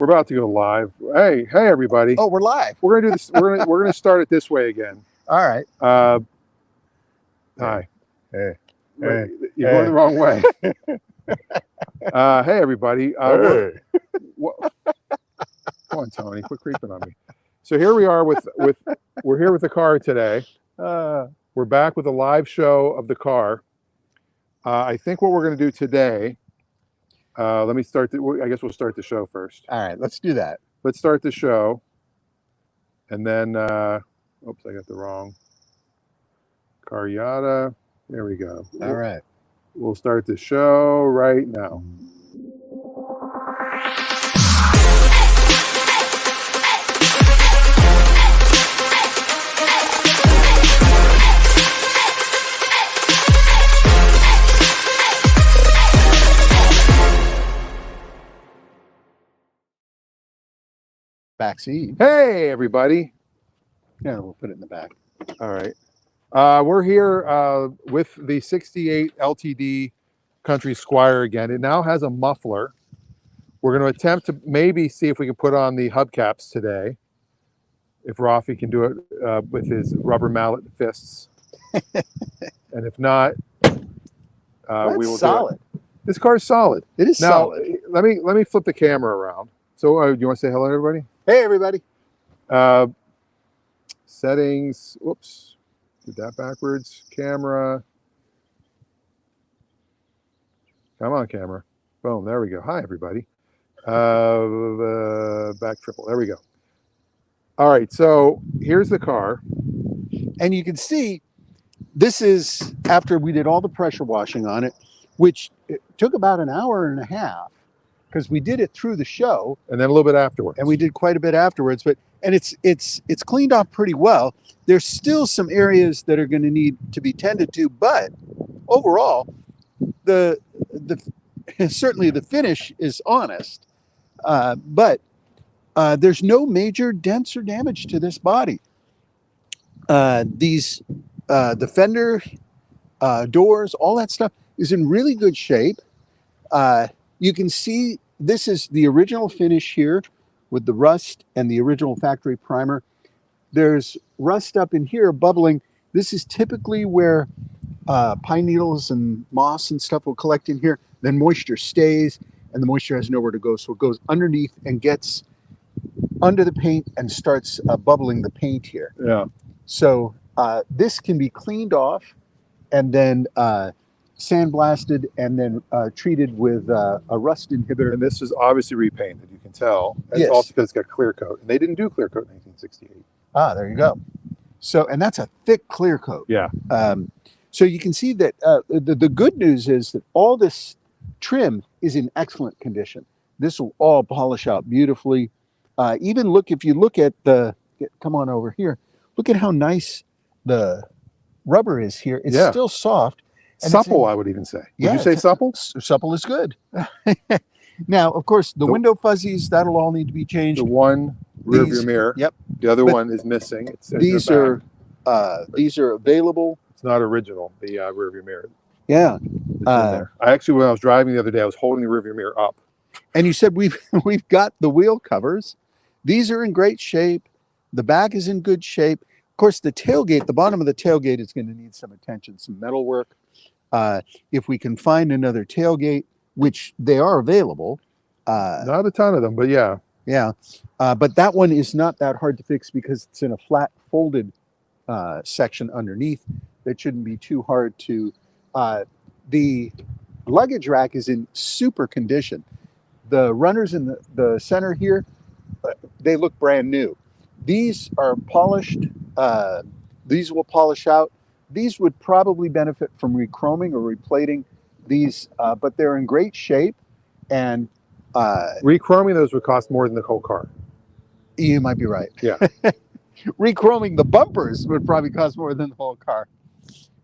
We're about to go live. Hey, everybody. Oh, we're live. We're gonna do this. We're gonna start it this way again. All right. Hi. Hey. You're going the wrong way. Hey, everybody. Hey. Come on, Tony. Quit creeping on me. So here we are we're here with the car today. We're back with a live show of the car. I think what we're going to do today. Let me start. I guess we'll start the show first. All right. Let's do that. Let's start the show, and then. Oops, I got the wrong. CarYada. There we go. All right. We'll start the show right now. Backseat. Hey, everybody. Yeah, we'll put it in the back. All right. We're here with the 68 LTD Country Squire again. It now has a muffler. We're going to attempt to maybe see if we can put on the hubcaps today. If Raffi can do it with his rubber mallet fists. And if not, we will solid. do it. This car is solid. It is now, solid. Let me flip the camera around. So you want to say hello, everybody? Hey, everybody. Settings. Whoops. Did that backwards. Camera. Come on, camera. Boom. There we go. Hi, everybody. Back triple. There we go. All right. So here's the car. And you can see this is after we did all the pressure washing on it, which it took about an hour and a half because we did it through the show. And then a little bit afterwards. And we did quite a bit afterwards. And it's cleaned off pretty well. There's still some areas that are going to need to be tended to, but overall, the certainly the finish is honest. But there's no major dents or damage to this body. The fender, doors, all that stuff is in really good shape. You can see this is the original finish here with the rust and the original factory primer. There's rust up in here bubbling. This is typically where pine needles and moss and stuff will collect in here. Then moisture stays and the moisture has nowhere to go. So it goes underneath and gets under the paint and starts bubbling the paint here. Yeah. So this can be cleaned off and then sandblasted and then treated with a rust inhibitor. And this is obviously repainted, you can tell. It's Yes. also because it's got clear coat. And they didn't do clear coat in 1968. Ah, there you go. So, and that's a thick clear coat. Yeah. So you can see that the good news is that all this trim is in excellent condition. This will all polish out beautifully. Even look, if you look at come on over here, look at how nice the rubber is here. It's still soft. Supple, I would even say. Would you say supple? Supple is good. Now, of course, the window fuzzies, that'll all need to be changed. The one rear view mirror. Yep. The other one is missing. These are available. It's not original, the rear view mirror. Yeah. It's in there. I actually, when I was driving the other day, I was holding the rear view mirror up. And you said we've got the wheel covers. These are in great shape. The back is in good shape. Of course, the tailgate, the bottom of the tailgate is going to need some attention, some metal work. If we can find another tailgate, which they are available. Not a ton of them, but yeah. Yeah. But that one is not that hard to fix because it's in a flat folded section underneath. That shouldn't be too hard to. The luggage rack is in super condition. The runners in the center here, they look brand new. These are polished. These will polish out. These would probably benefit from rechroming or replating these, but they're in great shape. And rechroming those would cost more than the whole car. You might be right. Yeah. Rechroming the bumpers would probably cost more than the whole car.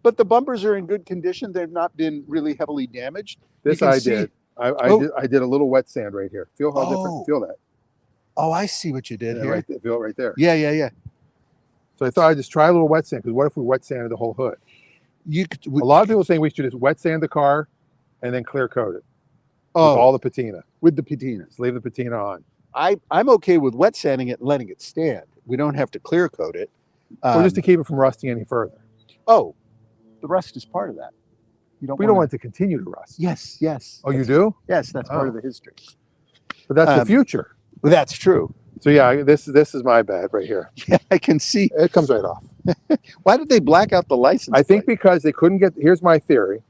But the bumpers are in good condition. They've not been really heavily damaged. This I did. I did a little wet sand right here. Feel how different. Feel that. Oh, I see what you did here. Right, feel it right there. Yeah. So I thought I'd just try a little wet sand, because what if we wet sanded the whole hood? A lot of people think we should just wet sand the car and then clear coat it. With all the patina. With the patina. Just leave the patina on. I'm okay with wet sanding it and letting it stand. We don't have to clear coat it. Or just to keep it from rusting any further. Oh, the rust is part of that. You don't We don't want want it to continue to rust. Yes, yes. Oh, you do? Yes, that's part Oh. of the history. But that's the future. Well, that's true. So yeah, this is my bad right here. Yeah, I can see. It comes right off. Why did they black out the license I think plate? because they couldn't get, here's my theory.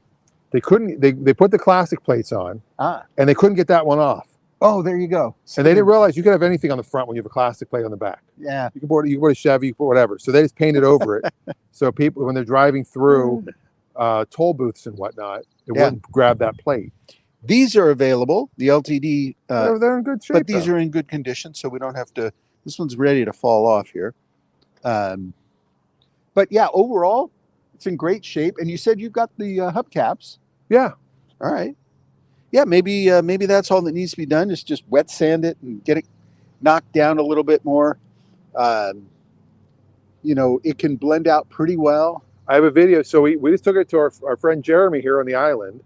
They couldn't, they put the classic plates on and they couldn't get that one off. Oh, there you go. And they didn't realize you could have anything on the front when you have a classic plate on the back. Yeah. You can put a Chevy, you can put whatever. So they just painted over it. So people, when they're driving through toll booths and whatnot, it wouldn't grab that plate. These are available. The LTD, they're in good shape. but these are in good condition, so we don't have to. This one's ready to fall off here. But yeah, overall, it's in great shape. And you said you've got the hubcaps. Yeah. All right. Yeah, maybe that's all that needs to be done is just wet sand it and get it knocked down a little bit more. You know, it can blend out pretty well. I have a video. So we just took it to our friend Jeremy here on the island.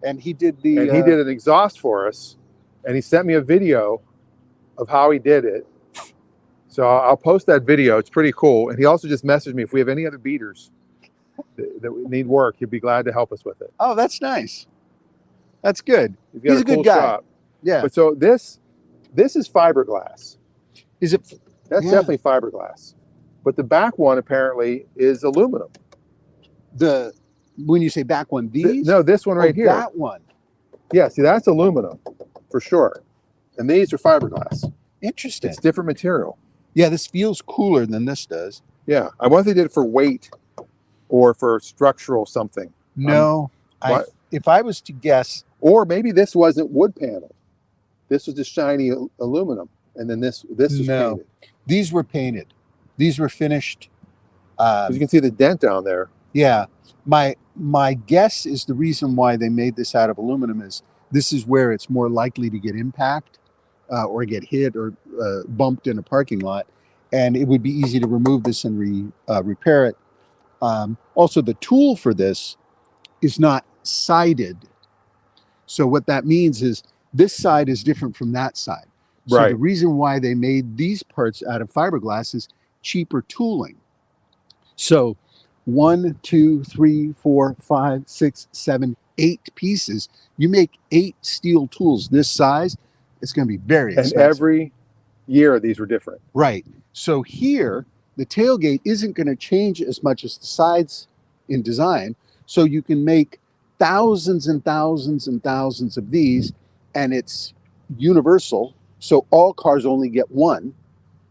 And he did the and he did an exhaust for us. And he sent me a video of how he did it. So I'll post that video. It's pretty cool. And he also just messaged me if we have any other beaters that need work, he'd be glad to help us with it. Oh, that's nice. That's good. He's a good guy. Shop. Yeah. But so this is fiberglass. Is it? That's definitely fiberglass. But the back one apparently is aluminum. When you say back one, these? No, this one right here. That one. Yeah, see, that's aluminum for sure. And these are fiberglass. Interesting. It's different material. Yeah, this feels cooler than this does. Yeah. I wonder if they did it for weight or for structural something. No. If I was to guess. Or maybe this wasn't wood panel. This was just shiny aluminum. And then this was painted. These were painted. These were finished. You can see the dent down there. Yeah. My guess is the reason why they made this out of aluminum is this is where it's more likely to get impact or get hit or bumped in a parking lot. And it would be easy to remove this and repair it. Also, the tool for this is not sided. So what that means is this side is different from that side. So the reason why they made these parts out of fiberglass is cheaper tooling. So 1, 2, 3, 4, 5, 6, 7, 8 pieces. You make 8 steel tools this size, it's going to be very expensive. And every year these were different. Right. So here, the tailgate isn't going to change as much as the sides in design. So you can make thousands and thousands and thousands of these, and it's universal. So all cars only get one.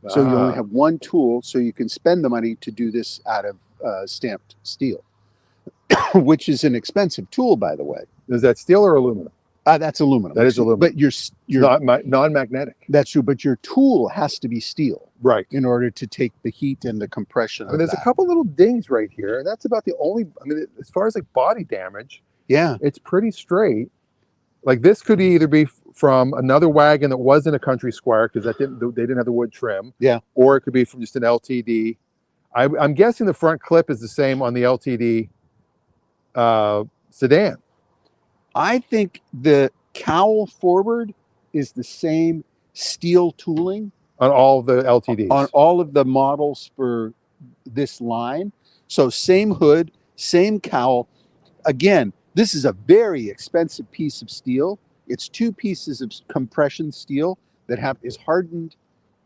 So you only have one tool, so you can spend the money to do this out of stamped steel, which is an expensive tool, by the way. Is that steel or aluminum? That's aluminum. That is aluminum. But you're not non-magnetic. That's true, but your tool has to be steel. Right. In order to take the heat and the compression. I mean, there's a couple little dings right here, and that's about the only, I mean, as far as like body damage, it's pretty straight. Like this could either be from another wagon that wasn't a Country Squire because they didn't have the wood trim. Yeah. Or it could be from just an LTD. I'm guessing the front clip is the same on the LTD sedan. I think the cowl forward is the same steel tooling on all of the LTDs. On all of the models for this line. So same hood, same cowl. Again, this is a very expensive piece of steel. It's 2 pieces of compression steel that is hardened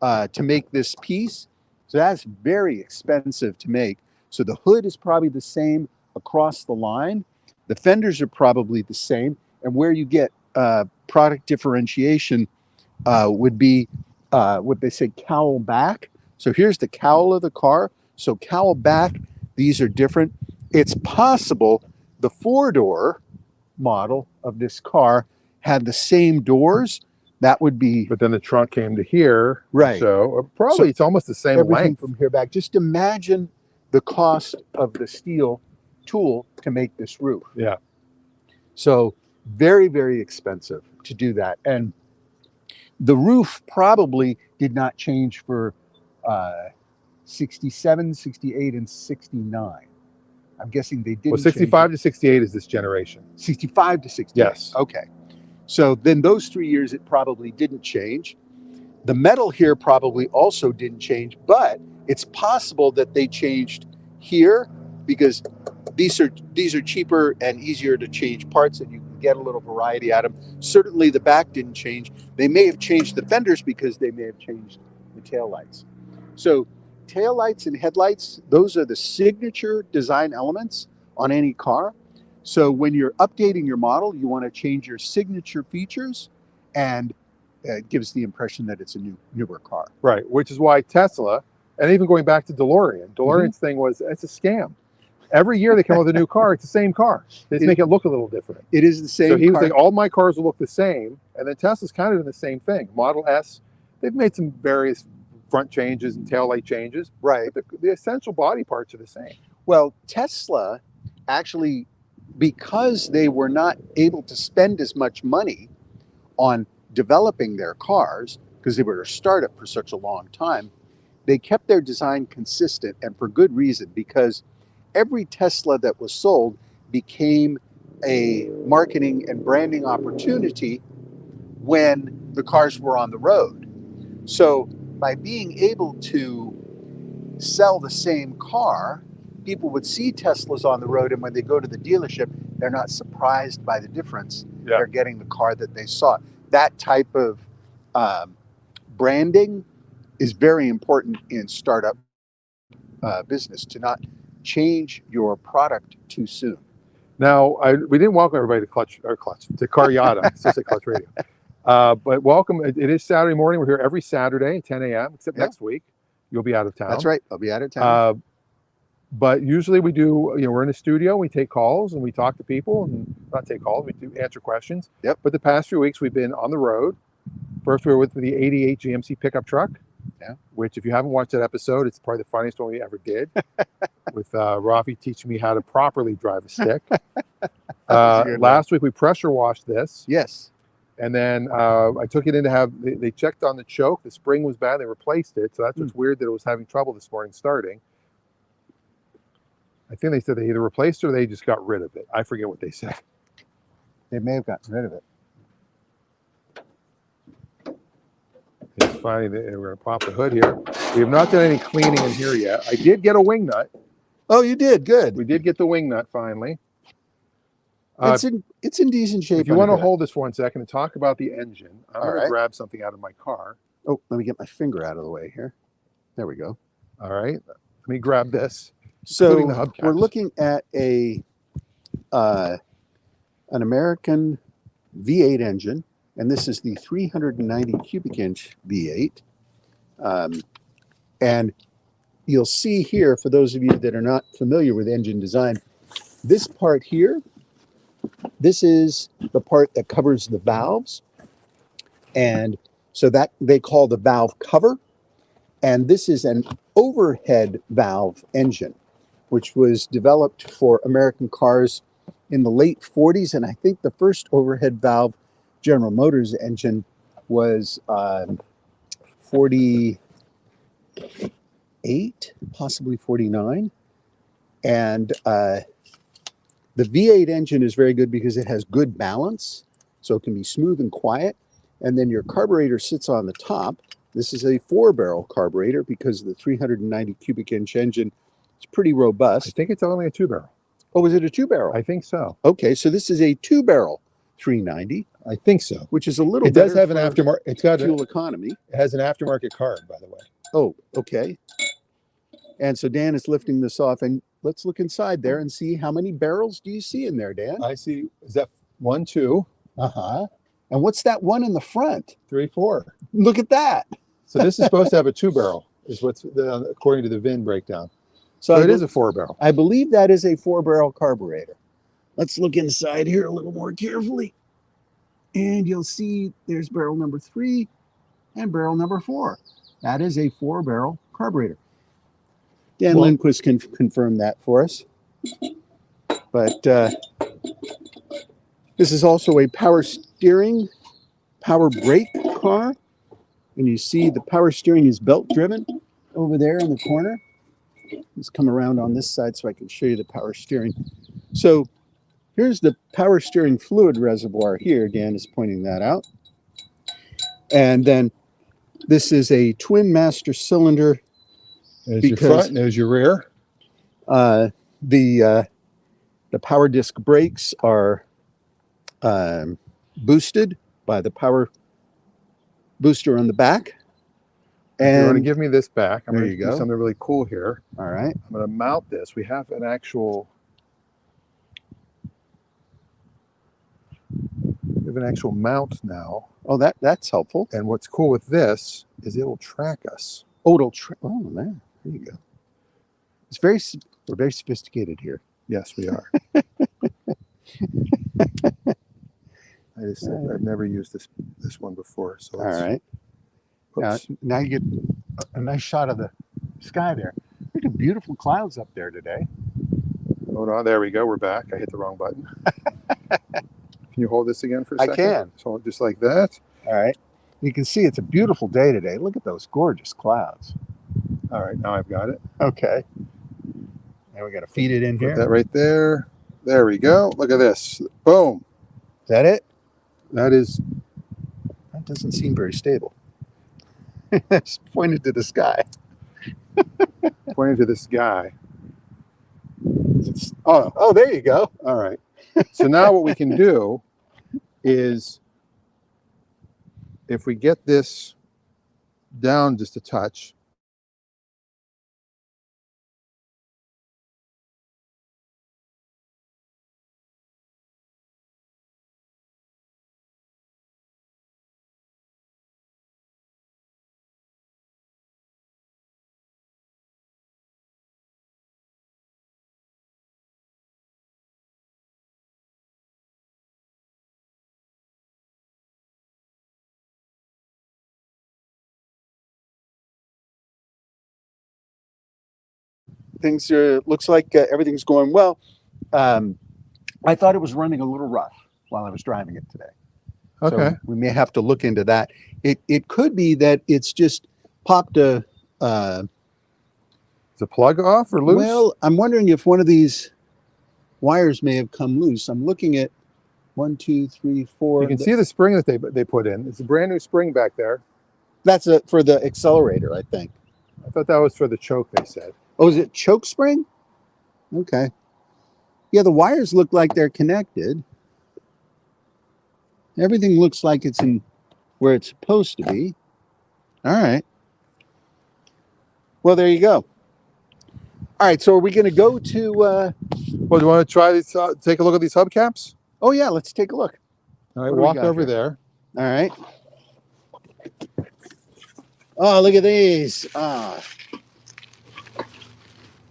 to make this piece. So that's very expensive to make. So the hood is probably the same across the line. The fenders are probably the same. And where you get product differentiation would be what they say cowl back. So here's the cowl of the car. So cowl back, these are different. It's possible the 4-door model of this car had the same doors. That would be. But then the trunk came to here. Right. So probably it's almost the same length. From here back. Just imagine the cost of the steel tool to make this roof. Yeah. So very, very expensive to do that. And the roof probably did not change for 67, 68, and 69. I'm guessing they didn't. Well, 65 to 68 is this generation. 65 to 68. Yes. Okay. So then those 3 years, it probably didn't change. The metal here probably also didn't change, but it's possible that they changed here because these are cheaper and easier to change parts, and you can get a little variety out of them. Certainly the back didn't change. They may have changed the fenders because they may have changed the taillights. So taillights and headlights, those are the signature design elements on any car. So when you're updating your model, you want to change your signature features, and it gives the impression that it's a newer car. Right, which is why Tesla, and even going back to DeLorean's thing was, it's a scam. Every year they come out with a new car, it's the same car. They just make it look a little different. It is the same So he was car. like, all my cars will look the same, and then Tesla's kind of doing the same thing. Model S, they've made some various front changes and taillight changes. Right. But the essential body parts are the same. Well, Tesla actually, because they were not able to spend as much money on developing their cars, because they were a startup for such a long time, they kept their design consistent, and for good reason, because every Tesla that was sold became a marketing and branding opportunity when the cars were on the road. So by being able to sell the same car, people would see Teslas on the road, and when they go to the dealership, they're not surprised by the difference. Yeah. They're getting the car that they saw. That type of branding is very important in startup business, to not change your product too soon. Now, we didn't welcome everybody to CarYada. So say Clutch Radio. But welcome. It is Saturday morning. We're here every Saturday at 10 a.m. except next week. You'll be out of town. That's right. I'll be out of town. But usually we do, we're in a studio, we take calls and we talk to people, and not take calls, we do answer questions. Yep. But the past few weeks we've been on the road. First we were with the 88 GMC pickup truck. Yeah. Which, if you haven't watched that episode, it's probably the funniest one we ever did. With Raffi teaching me how to properly drive a stick. Last week we pressure washed this. Yes. And then I took it in to have, they checked on the choke. The spring was bad. They replaced it. So that's what's weird, that it was having trouble this morning starting. I think they said they either replaced it or they just got rid of it. I forget what they said. They may have gotten rid of it. It's funny that we're going to pop the hood here. We have not done any cleaning in here yet. I did get a wing nut. Oh, you did? Good. We did get the wing nut finally. It's in decent shape. If you want to hold this for 1 second and talk about the engine, I'm going to grab something out of my car. Oh, let me get my finger out of the way here. There we go. All right. Let me grab this. So we're looking at an American V8 engine, and this is the 390 cubic inch V8. And you'll see here, for those of you that are not familiar with engine design, this part here, this is the part that covers the valves. And so that they call the valve cover. And this is an overhead valve engine, which was developed for American cars in the late 40s. And I think the first overhead valve General Motors engine was 48, possibly 49. And the V8 engine is very good because it has good balance, so it can be smooth and quiet. And then your carburetor sits on the top. This is a 4-barrel carburetor because the 390 cubic inch engine is pretty robust. I think it's only a 2-barrel. Oh, is it a 2-barrel? I think so. Okay, so this is a 2-barrel 390. I think so. Which is a little. It does have an aftermarket. It's got fuel economy. It has an aftermarket card, by the way. Oh, okay. And so Dan is lifting this off, and let's look inside there and see how many barrels do you see in there, Dan? I see. Is that 1, 2? Uh-huh. And what's that one in the front? 3, 4. Look at that. So this is supposed to have a 2-barrel, is what's according to the VIN breakdown. So it is a 4-barrel. I believe that is a 4-barrel carburetor. Let's look inside here a little more carefully. And you'll see there's barrel number 3 and barrel number 4. That is a 4-barrel carburetor. Dan Lindquist can confirm that for us. But this is also a power steering, power brake car. And you see the power steering is belt driven over there in the corner. Let's come around on this side so I can show you the power steering. So here's the power steering fluid reservoir here. Dan is pointing that out. And then This is a twin master cylinder. There's your front, and there's your rear. The power disc brakes are boosted by the power booster on the back. And if you want to And give me this back, I'm going to do go. something really cool here. All right. I'm going to mount this. We have an actual mount now. Oh, that's helpful. And what's cool with this is it will track us. Oh, there you go. We're very sophisticated here. Yes, we are. I've never used this one before. So all right. Now you get a nice shot of the sky there. Look at beautiful clouds up there today. Hold on. There we go. We're back. I hit the wrong button. Can you hold this again for a second? I can. So just like that. All right. You can see it's a beautiful day today. Look at those gorgeous clouds. All right. Now I've got it. Okay. Now we got to feed it in here. Put that right there. There we go. Look at this. Boom. Is that it? That doesn't seem very stable. It's pointed to the sky. Pointing to this guy. Oh, there you go. All right. So now what we can do is, if we get this down just a touch, Things looks like everything's going well. I thought it was running a little rough while I was driving it today. okay. So we may have to look into that. It could be that it's just popped Is the plug off or loose? Well, I'm wondering if one of these wires may have come loose. I'm looking at 1, 2, 3, 4. You can see the spring that they put in. It's a brand new spring back there. That's for the accelerator, I think. I thought that was for the choke, they said. Oh, is it choke spring? Okay. Yeah, the wires look like they're connected. Everything looks like it's in where it's supposed to be. All right. Well, there you go. All right, so are we going to go to... Well, do you want to try these? Take a look at these hubcaps? Oh, yeah, let's take a look. All right, walk over here? there. All right. Oh, look at these. Ah.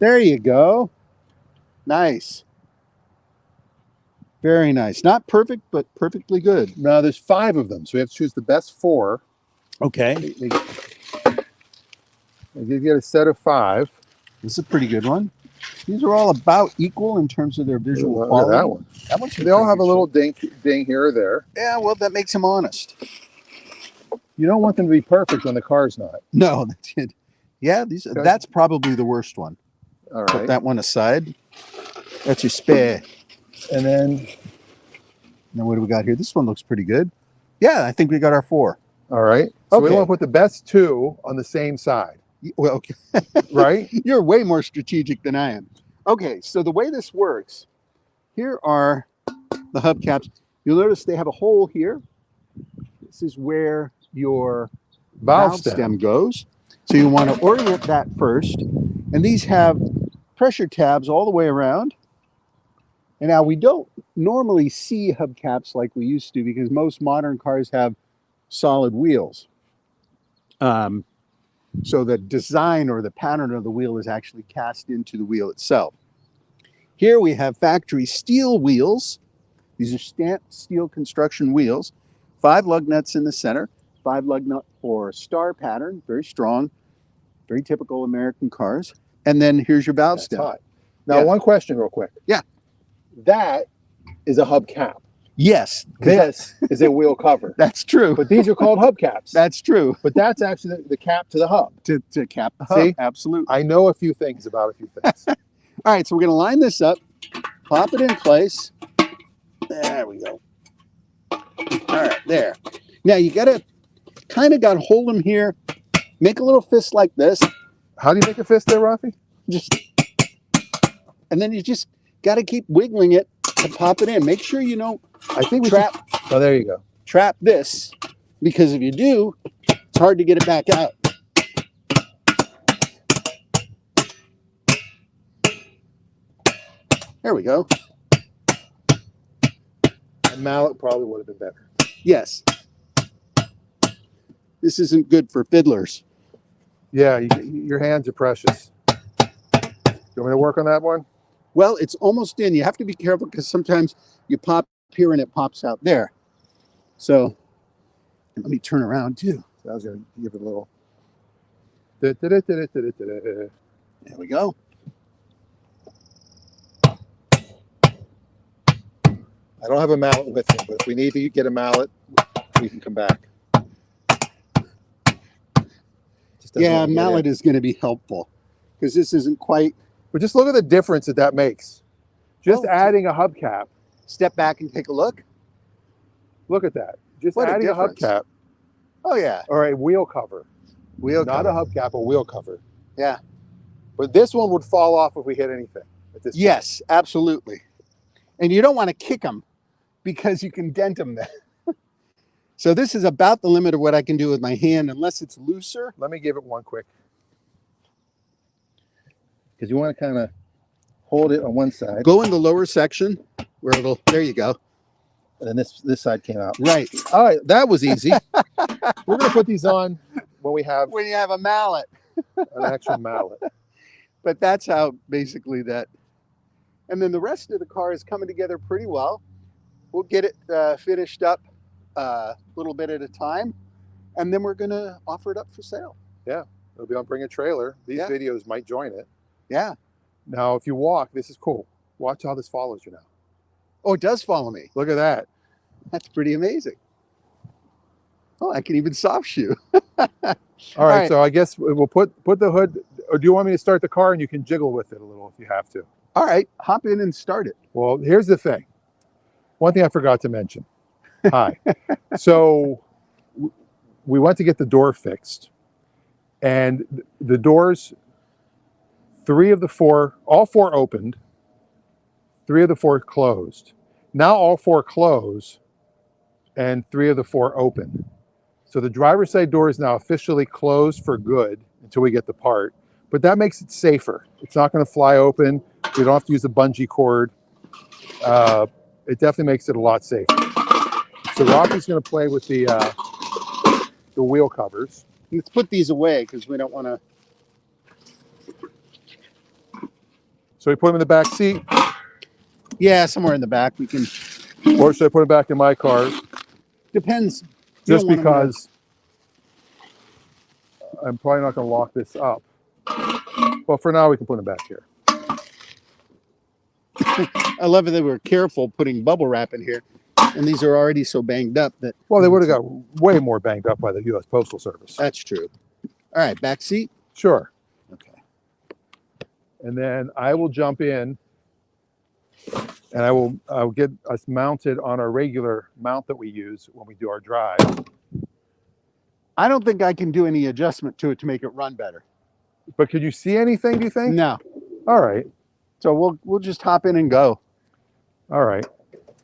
There you go. Nice. Very nice. Not perfect, but perfectly good. Now, there's 5 of them, so we have to choose the best 4. Okay. You get a set of 5. This is a pretty good one. These are all about equal in terms of their visual Look at quality. that one. That one's They all have a little ding here or there. Yeah, well, that makes them honest. You don't want them to be perfect when the car's not. No, that's it. Yeah, that's probably the worst one. All right. Put that one aside. That's your spare. And then, now what do we got here? This one looks pretty good. Yeah, I think we got our 4. all right. So we Okay. want to put the best 2 on the same side, Well, okay. right? You're way more strategic than I am. Okay, so the way this works, here are the hubcaps. You'll notice they have a hole here. This is where your valve stem goes. So you want to orient that first. And these have pressure tabs all the way around. And now we don't normally see hubcaps like we used to because most modern cars have solid wheels. So the design or the pattern of the wheel is actually cast into the wheel itself. Here we have factory steel wheels. These are stamped steel construction wheels. 5 lug nuts in the center, 5 lug nut or star pattern, very strong, very typical American cars. And then here's your valve stem. Hot. Now, one question real quick. Yeah. That is a hubcap. Yes. This is a wheel cover. That's true. But these are called hubcaps. That's true. But that's actually the cap to the hub. To cap the hub. See? Absolutely. I know a few things about a few things. All right, so we're going to line this up, pop it in place. There we go. All right, there. Now you got to kind of got to hold them here. Make a little fist like this. How do you make a fist there, Raffi? And then you just got to keep wiggling it to pop it in. Make sure you don't I think we trap. Oh, there you go. Trap this, because if you do, it's hard to get it back out. There we go. A mallet probably would have been better. Yes. This isn't good for fiddlers. Yeah, your hands are precious. You want me to work on that one? Well, it's almost in. You have to be careful because sometimes you pop here and it pops out there. So let me turn around too. I was going to give it a little. There we go. I don't have a mallet with me, but if we need to get a mallet, we can come back. Yeah, mallet is going to be helpful because this isn't quite. But just look at the difference that makes. Just adding a hubcap. Step back and take a look. Look at that. Just What adding a hubcap. Oh, yeah. Or a wheel cover. Wheel Not cover. a hubcap, a wheel cover. Yeah. But this one would fall off if we hit anything at this point. Yes, absolutely. And you don't want to kick them because you can dent them there. So this is about the limit of what I can do with my hand unless it's looser. Let me give it one quick. Because you want to kind of hold it on one side. Go in the lower section where it'll, there you go. And then this side came out. Right. All right, that was easy. We're going to put these on when you have a mallet. an actual mallet. But that's how basically that. And then the rest of the car is coming together pretty well. We'll get it finished up a little bit at a time. And then we're going to offer it up for sale. Yeah, it'll be on Bring a Trailer. These Yeah. videos might join it. Yeah. Now, if you walk, this is cool. Watch how this follows you now. Oh, it does follow me. Look at that. That's pretty amazing. Oh, I can even soft shoe. All right, so I guess we'll put the hood, or do you want me to start the car and you can jiggle with it a little if you have to? All right, hop in and start it. Well, here's the thing. One thing I forgot to mention. Hi. So we went to get the door fixed, and the doors, all four opened, 3 of the 4 closed. Now all 4 close and 3 of the 4 open. So the driver's side door is now officially closed for good until we get the part, but that makes it safer. It's not going to fly open. We don't have to use a bungee cord. It definitely makes it a lot safer. So Raffi's going to play with the wheel covers. Let's put these away because we don't want to. So we put them in the back seat, Yeah, somewhere in the back we can. or should I put them back in my car? Depends. Just because I'm probably not going to lock this up. Well, for now we can put them back here. I love that they were careful putting bubble wrap in here, and these are already so banged up that. Well, they would have got way more banged up by the U.S. Postal Service. That's true. All right, back seat. Sure. Okay. And then I will jump in, and I'll get us mounted on our regular mount that we use when we do our drive. I don't think I can do any adjustment to it to make it run better. But could you see anything, do you think? No. All right. So we'll just hop in and go. All right.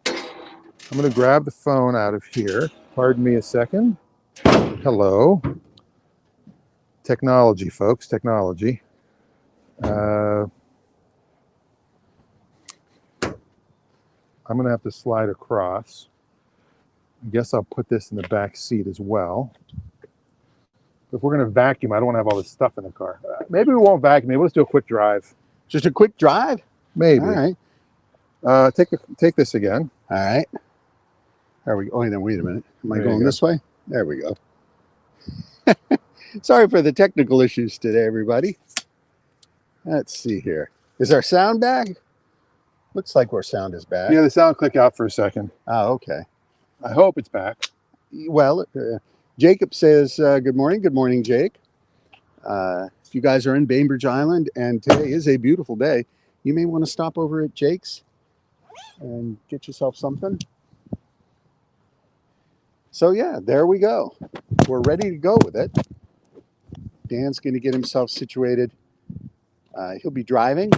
I'm going to grab the phone out of here. Pardon me a second. Hello. Technology, folks. Technology. I'm going to have to slide across. I guess I'll put this in the back seat as well. If we're going to vacuum, I don't want to have all this stuff in the car. Maybe we won't vacuum. Maybe let's do a quick drive. Just a quick drive. Maybe. All right. Take this again. All right. There we go. Oh, then wait a minute. Am I There you going go. this way? There we go. Sorry for the technical issues today, everybody. Let's see here. Is our sound back? Looks like our sound is back. Yeah, the sound click out for a second. Oh, okay. I hope it's back. Well, Jacob says, good morning. Good morning, Jake. If you guys are in Bainbridge Island and today is a beautiful day, you may want to stop over at Jake's and get yourself something. So yeah, there we go. We're ready to go with it. Dan's going to get himself situated. He'll be driving.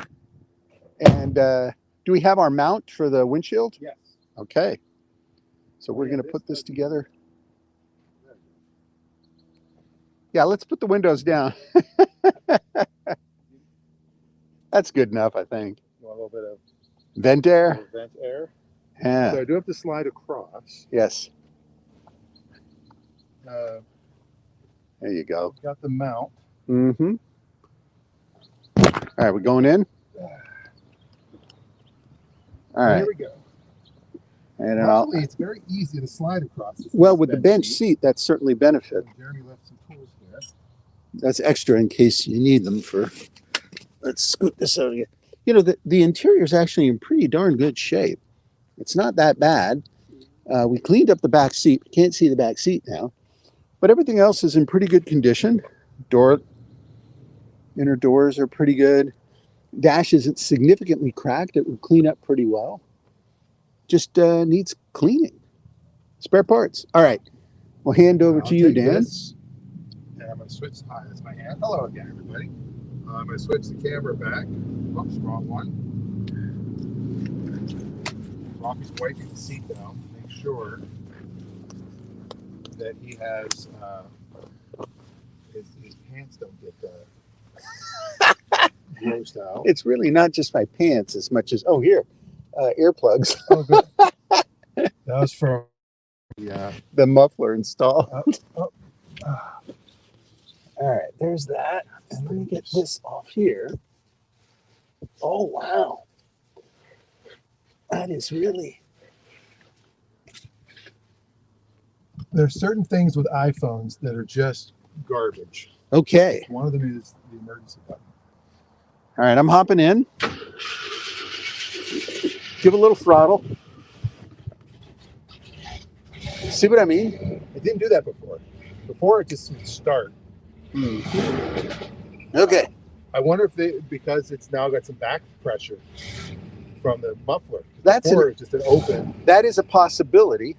And do we have our mount for the windshield? Yes. Okay. So we're going to put this together. Yeah, let's put the windows down. That's good enough, I think. You want a little bit of Vent air? vent air. Yeah. So I do have to slide across. Yes. There you go. Got the mount. Mm-hmm. All right, we're going in? All right. Here we go. And luckily, it's very easy to slide across. Well, with the bench seat, that's certainly benefit. Jeremy left some tools here. That's extra in case you need them for. Let's scoot this out again. You know, the interior is actually in pretty darn good shape. It's not that bad. We cleaned up the back seat. You can't see the back seat now, but everything else is in pretty good condition. Inner doors are pretty good. Dash isn't significantly cracked. It would clean up pretty well. Just needs cleaning. Spare parts. All right. We'll hand over to you, Dan. And I'm going to switch. Hi, that's my hand. Hello again, everybody. I'm going to switch the camera back. Oops, wrong one. Rocky's wiping the seat down. Make sure that he has his pants don't get grossed out. It's really not just my pants as much as earplugs. Oh, good. That was from the muffler installed. All right, there's that. And let me get this off here. Oh, wow. That is really... There's certain things with iPhones that are just garbage. Okay. One of them is the emergency button. All right, I'm hopping in. Give a little throttle. See what I mean? It didn't do that before. Before it just would start. Okay. I wonder if because it's now got some back pressure from the muffler. That's just an open. That is a possibility.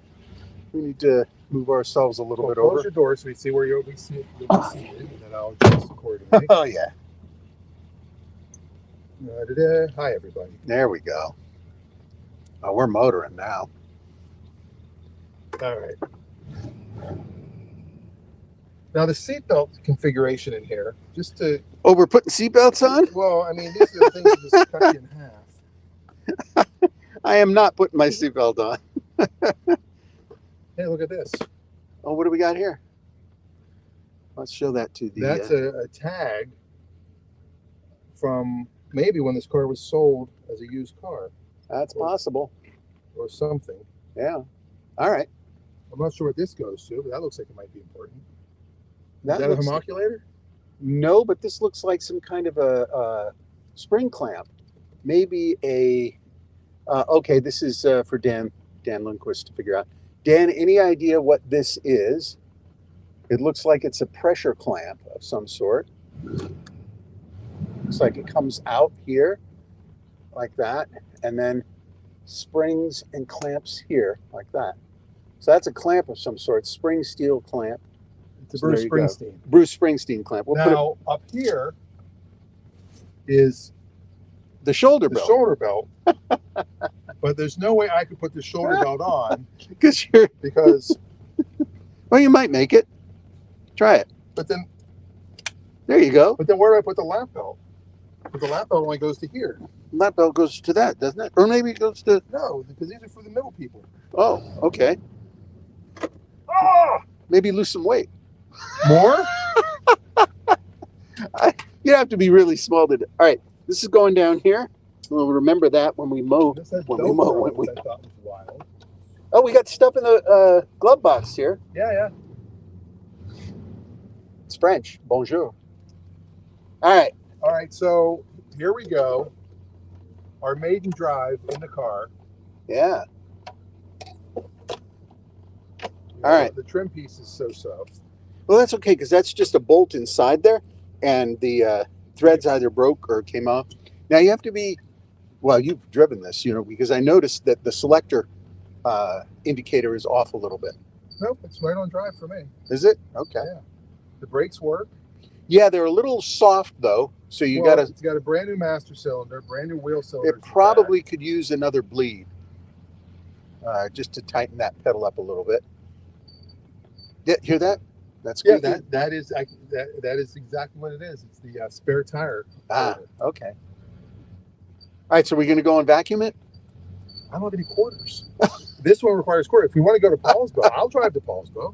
We need to move ourselves a little bit over. Close your door so we see where you'll be seated, and then I'll adjust accordingly. Oh yeah. Hi everybody. There we go. Oh, we're motoring now. All right. Now the seatbelt configuration in here, just to... Oh, we're putting seatbelts on? Well, I mean, these are the things that just cut you in half. I am not putting my seatbelt on. Hey, look at this. Oh, what do we got here? Let's show that to the... That's a tag from maybe when this car was sold as a used car. That's possible. Or something. Yeah. All right. I'm not sure what this goes to, but that looks like it might be important. Is that a homoculator? No, but this looks like some kind of a spring clamp. Maybe a... okay, this is for Dan Lundquist to figure out. Dan, any idea what this is? It looks like it's a pressure clamp of some sort. Looks like it comes out here like that, and then springs and clamps here like that. So that's a clamp of some sort, spring steel clamp. It's a Bruce Springsteen. Bruce Springsteen clamp. We'll now, up here is the shoulder belt. Shoulder belt. But there's no way I could put the shoulder belt on because well, you might make it. Try it. But then there you go. But then where do I put the lap belt? But the lap belt only goes to here. Lap belt goes to that, doesn't it? Or maybe it goes to... No, because these are for the middle people. Oh, okay. Oh! Maybe lose some weight. More? You have to be really small to... All right, this is going down here. We'll remember that when we mow. I thought was wild. Oh, we got stuff in the glove box here. Yeah. It's French. Bonjour. All right, so here we go. Our maiden drive in the car. Yeah. All right. The trim piece is so. Well, that's okay, because that's just a bolt inside there, and the threads either broke or came off. Now, you have to be... Well, you've driven this, because I noticed that the selector indicator is off a little bit. Nope, it's right on drive for me. Is it? Okay. Yeah. The brakes work. Yeah, they're a little soft though, so you Well, gotta. It's got a brand new master cylinder, brand new wheel cylinder. It probably could use another bleed, just to tighten that pedal up a little bit. Yeah, hear that? That's Yeah, squeaking. that is exactly what it is. It's the spare tire. Ah, holder. okay. All right, so we're gonna go and vacuum it. I don't have any quarters. This one requires quarters. If we want to go to Paulsbo, I'll drive to Paulsbo.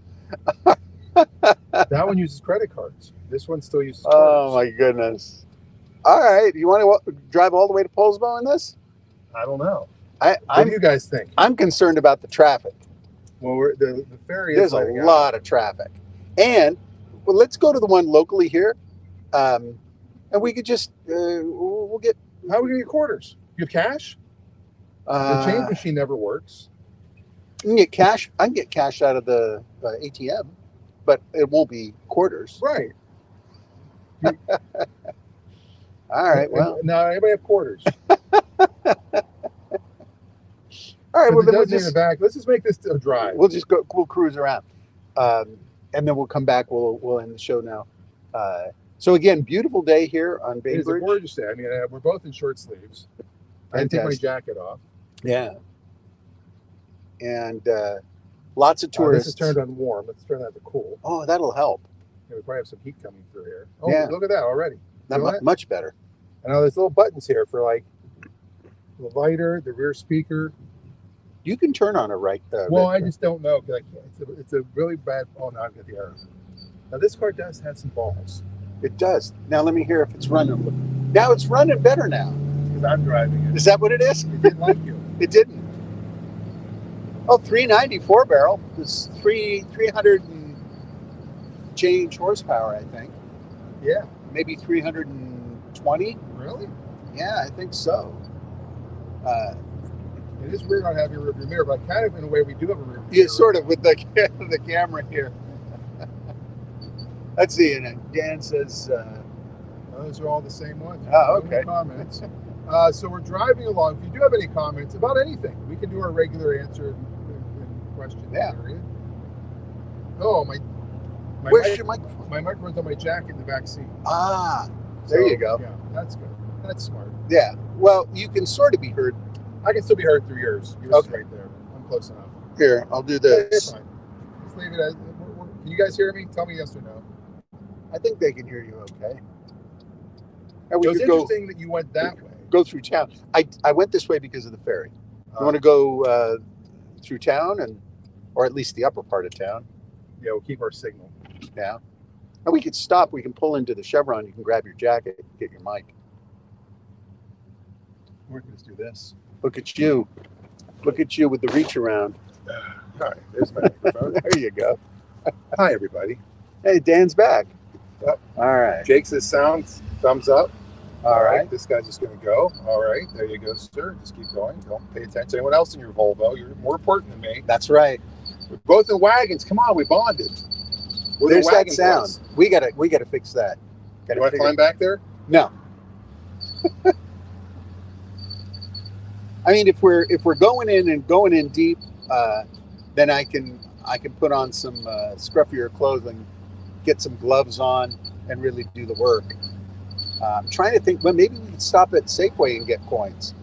That one uses credit cards. This one still uses quarters. Oh my goodness! All right, you want to drive all the way to Polsbo in this? I don't know. What do you guys think? I'm concerned about the traffic. Well, the ferry There's is a letting out. lot of traffic, and well, let's go to the one locally here, and we could just we'll get. How are we gonna get quarters? You have cash? The change machine never works. You can get cash. I can get cash out of the ATM, but it won't be quarters. Right. All right. Well, now anybody have quarters? all right. Well, then let's just make this a drive. We'll just go. We'll cruise around, and then we'll come back. We'll end the show now. So again, beautiful day here on It is a Bainbridge. gorgeous day. I mean, we're both in short sleeves. I didn't take my Fantastic. jacket off. Yeah. And lots of tourists. This is turned on warm. Let's turn that to cool. Oh, that'll help. Yeah, we probably have some heat coming through here. Oh, Yeah. look at that already. Much better. I know there's little buttons here for like the lighter, the rear speaker. You can turn on a right. Well, I just don't know because I can't. It's a really bad. Oh, now I've got the arrow. Now this car does have some balls. It does. Now let me hear if it's running. Now it's running better now. Because I'm driving it. Is that what it is? It didn't like you. It didn't. Oh, 394 barrel. It's 300 and change horsepower, I think. Yeah. Maybe 320. Really? Yeah, I think so. It is weird not having a rearview mirror, but kind of in a way we do have a rearview mirror. Yeah, sort of with the camera here. Let's see. And Dan says. Those are all the same ones. Oh, okay. No comments. So we're driving along. If you do have any comments about anything, we can do our regular answer and question period. Oh, Where's your microphone? My microphone's on my jacket in the back seat. Ah, there you go. Yeah, that's good. That's smart. Yeah. Well, you can sort of be heard. I can still be heard through yours. Yours is right there. I'm close enough. Here, I'll do Yeah, this. it's fine. Just leave it as. Can you guys hear me? Tell me yes or no. I think they can hear you okay. And It we was could go interesting that you went that way. go through town. I went this way because of the ferry. You want to go through town or at least the upper part of town? Yeah, we'll keep our signal. Yeah. And we could stop. We can pull into the Chevron. You can grab your jacket, get your mic. We're going to do this. Look at you. Look at you with the reach around. All right, there's my microphone. There you go. Hi, everybody. Hey, Dan's back. Yep. All right. Jake says sounds, thumbs up. All right. This guy's just going to go. All right. There you go, sir. Just keep going. Don't pay attention to anyone else in your Volvo. You're more important than me. That's right. We're both in wagons. Come on, we bonded. We're There's the that wagon sound. boys. We gotta fix that. You want to climb back there? No. I mean, if we're going in deep, then I can put on some scruffier clothing, get some gloves on, and really do the work. I'm trying to think. Well, maybe we could stop at Safeway and get coins.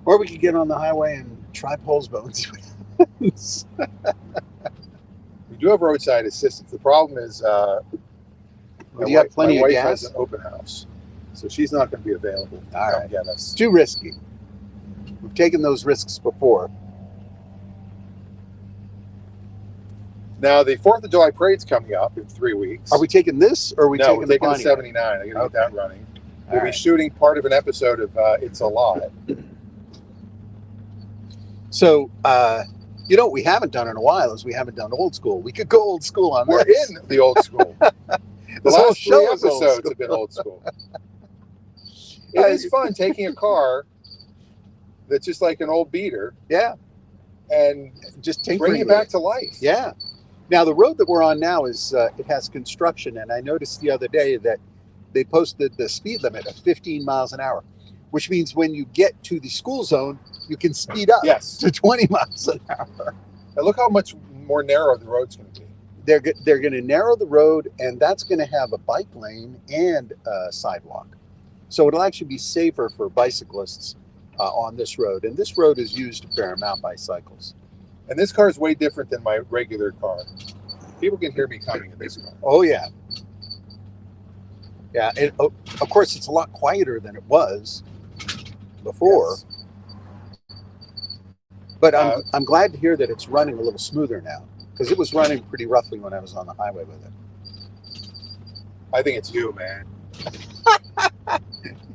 Or we could get on the highway and try Polsbo and see what happens. We do have roadside assistance. The problem is, you have plenty my of wife gas? has an open house, so she's not going to be available. All right. Get us. Too risky. We've taken those risks before. Now the 4th of July parade's coming up in 3 weeks. Are we taking this, or are we No, taking we're the taking the Pontiac? 79. I'm going to get that running. All We'll be right. shooting part of an episode of It's a Lot. So, you know what we haven't done in a while is we haven't done old school. We could go old school on We're this. in the old school. The This whole last show 3 is old episodes school. have been old school. It is fun taking a car that's just like an old beater Yeah, and just tinkering bringing it with back to life. Yeah. Now the road that we're on now is it has construction, and I noticed the other day that they posted the speed limit of 15 miles an hour. which means when you get to the school zone, you can speed up Yes. to 20 miles an hour. And look how much more narrow the road's going to be. They're going to narrow the road, and that's going to have a bike lane and a sidewalk. So it'll actually be safer for bicyclists on this road. And this road is used a fair amount by cycles. And this car is way different than my regular car. People can hear me coming in this car. Oh, yeah. Yeah, and of course, it's a lot quieter than it was before. Yes. But I'm glad to hear that it's running a little smoother now, because it was running pretty roughly when I was on the highway with it. I think it's you, man.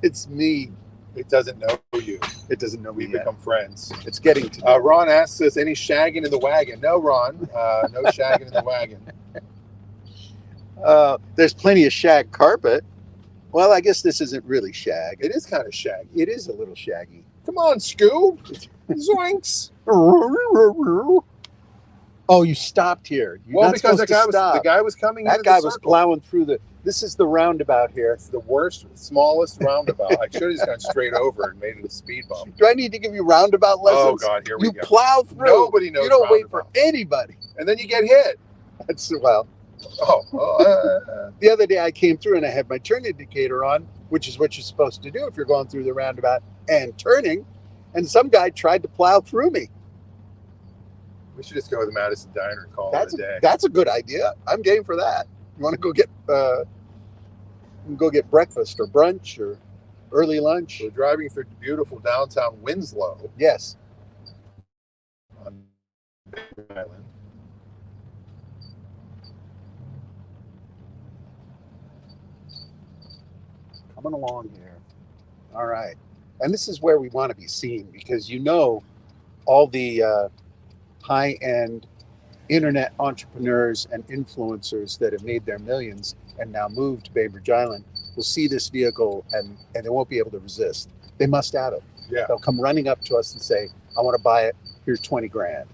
It's me. It doesn't know you. It doesn't know me We've yet. become friends. It's getting to Ron asks us, any shagging in the wagon? No, Ron. No shagging in the wagon. There's plenty of shag carpet. Well, I guess this isn't really shag. It is kind of shaggy. It is a little shaggy. Come on, Scoob. Zoinks. Oh, you stopped here. You're Well, not because supposed to the guy was coming That into guy the was circle. plowing through the. This is the roundabout here. It's the worst, smallest roundabout. I should have just gone straight over and made it a speed bump. Do I need to give you roundabout lessons? Oh, God, here we You go. plow through. Nobody knows You don't wait for roundabouts. anybody. And then you get hit. That's well. The other day I came through and I had my turn indicator on, which is what you're supposed to do if you're going through the roundabout and turning. And some guy tried to plow through me. We should just go to the Madison Diner and call it a day. That's a good idea. I'm game for that. You want to go get breakfast or brunch or early lunch? We're driving through beautiful downtown Winslow Yes. on Baker Island. Coming along here. All right. And this is where we want to be seen, because all the high-end internet entrepreneurs and influencers that have made their millions and now moved to Bainbridge Island will see this vehicle and they won't be able to resist. They must have it. Yeah. They'll come running up to us and say, I want to buy it. Here's 20 grand.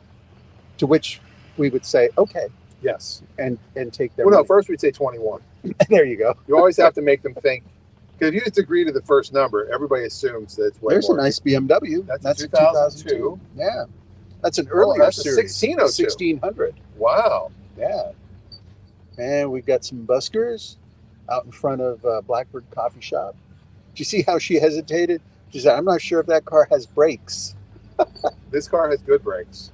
To which we would say, okay, Yes. and take their Well, no, money. first we'd say 21. There you go. You always have to make them think. Because if you just agree to the first number, everybody assumes that it's way There's more. a nice BMW. That's a 2002. Yeah. That's an earlier that's a series. 1602. 1600. Wow. Yeah. And we've got some buskers out in front of Blackbird Coffee Shop. Did you see how she hesitated? She said, I'm not sure if that car has brakes. This car has good brakes.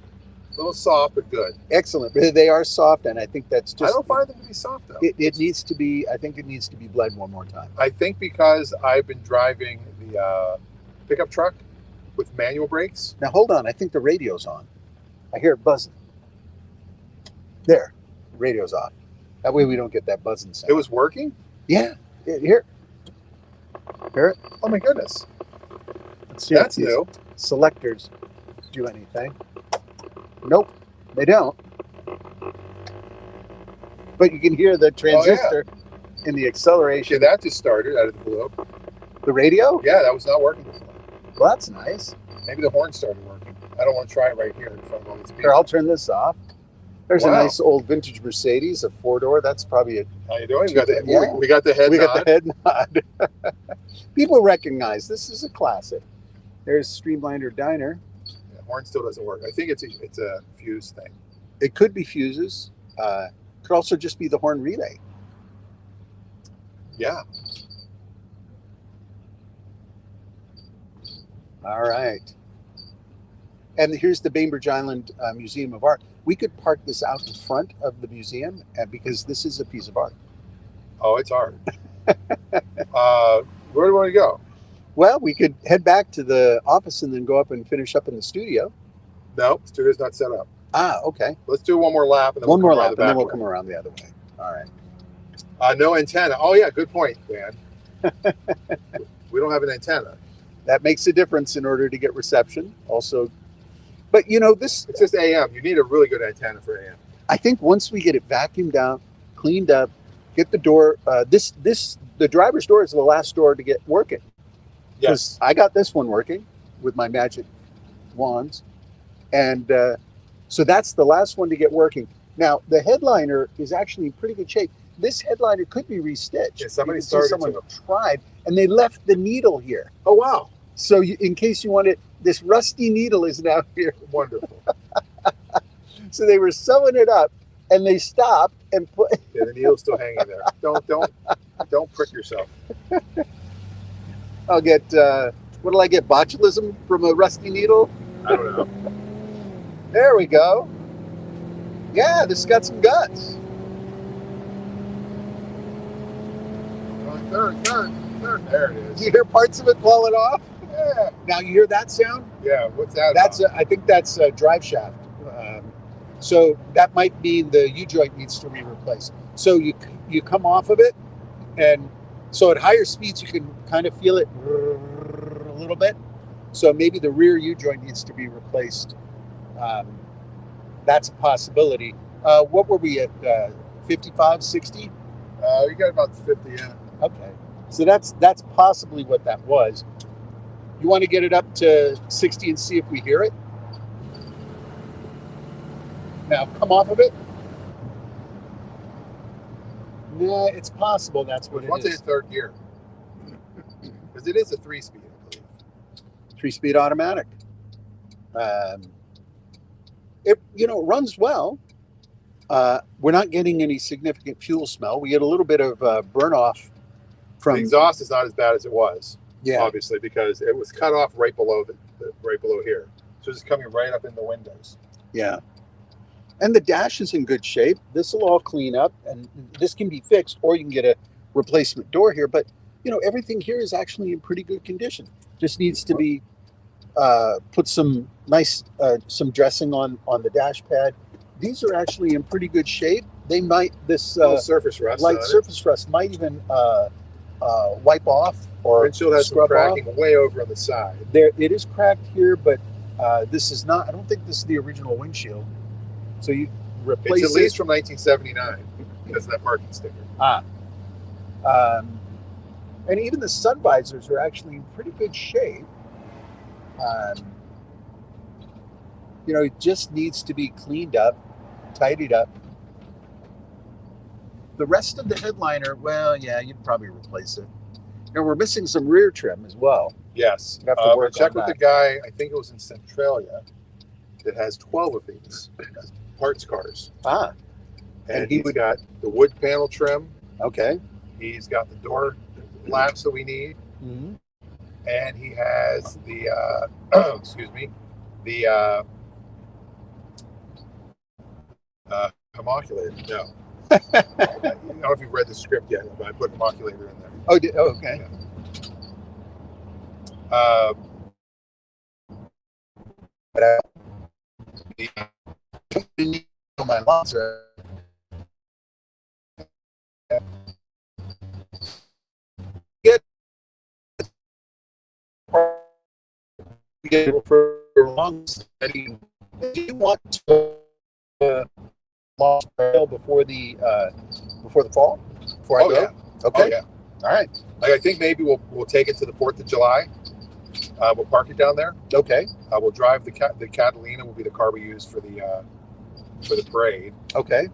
A little soft, but good. Excellent. They are soft, and I think that's just... I don't find them to be soft, though. It needs to be... I think it needs to be bled one more time. I think because I've been driving the pickup truck with manual brakes. Now, hold on. I think the radio's on. I hear it buzzing. There. The radio's off. That way we don't get that buzzing sound. It was working? Yeah. Here. Hear it? Oh, my goodness. Let's see if That's these new. selectors do anything. Nope, they don't. But you can hear the transistor in the acceleration. Okay, that just started out of the blue. The radio? Yeah, that was not working before. Well, that's nice. Maybe the horn started working. I don't want to try it right here in front of all these people. Here, I'll turn this off. There's Wow. a nice old vintage Mercedes, a four-door. That's probably a... How you doing? We got the, Yeah. we got the head we nod. got the head nod. People recognize this is a classic. There's Streamliner Diner. Yeah, horn still doesn't work. I think it's a fuse thing. It could be fuses. Could also just be the horn relay. Yeah. All right. And here's the Bainbridge Island Museum of Art. We could park this out in front of the museum because this is a piece of art. Oh, it's hard. Where do we want to go? Well, we could head back to the office and then go up and finish up in the studio. No, studio's not set up. Ah, okay. Let's do one more lap. And then One we'll more come around lap, the and then back we'll way. come around the other way. All right. No antenna. Oh, yeah, good point, Dan. We don't have an antenna. That makes a difference in order to get reception. Also, but you know, this, It's just AM. You need a really good antenna for AM. I think once we get it vacuumed out, cleaned up, get the door, the driver's door is the last door to get working. Yes. I got this one working with my magic wands. And so that's the last one to get working. Now, the headliner is actually in pretty good shape. This headliner could be restitched. Yeah, somebody You can see started someone to. tried, and they left the needle here. Oh, wow. So in case you wanted, this rusty needle is now here. Wonderful. So they were sewing it up, and they stopped and put. Yeah, the needle's still hanging there. Don't prick yourself. I'll get. What'll I get? Botulism from a rusty needle? I don't know. There we go. Yeah, this has got some guts. Third. There it is. You hear parts of it falling off? Yeah. Now you hear that sound? Yeah. What's that? That's I think that's a drive shaft. So that might mean the U-joint needs to be replaced. So you come off of it, and so at higher speeds you can kind of feel it a little bit. So maybe the rear U-joint needs to be replaced. That's a possibility. What were we at? 55, 60? You got about 50. Yeah. Okay. So that's possibly what that was. You want to get it up to 60 and see if we hear it? Now come off of it. Yeah, it's possible that's what it Once is. it's third gear, because it is a 3-speed, I believe. 3-speed automatic. It runs well. We're not getting any significant fuel smell. We get a little bit of burn off from The exhaust is not as bad as it was. Yeah. Obviously, because it was cut off right below right below here, so it's coming right up in the windows. Yeah. And the dash is in good shape. This will all clean up, and this can be fixed, or you can get a replacement door here. But everything here is actually in pretty good condition. Just needs to be put some nice some dressing on the dash pad. These are actually in pretty good shape. They might Surface rust. light surface rust might even wipe off or Windshield has some scrub cracking off. way over on the side. There, it is cracked here, but this is not. I don't think this is the original windshield. So you replace It's at least from 1979 because of that parking sticker. And even the sun visors are actually in pretty good shape. It just needs to be cleaned up, tidied up. The rest of the headliner, well, yeah, you'd probably replace it. And we're missing some rear trim as well. Yes. You have to work check on with that. the guy, I think it was in Centralia, that has 12 of these as parts cars. And he's got the wood panel trim. Okay. He's got the door latch that we need. Mm-hmm. And he has the, excuse me, the homoculator. No. I don't know if you've read the script yet, but I put homoculator in there. Okay. Yeah. My lots are. Get for long study. Do you want to long trail before the fall? Before I go? Yeah. Okay. Oh, yeah. All right. Like, I think maybe we'll take it to the 4th of July. We'll park it down there. Okay. We'll drive the Catalina will be the car we use for the parade. Okay.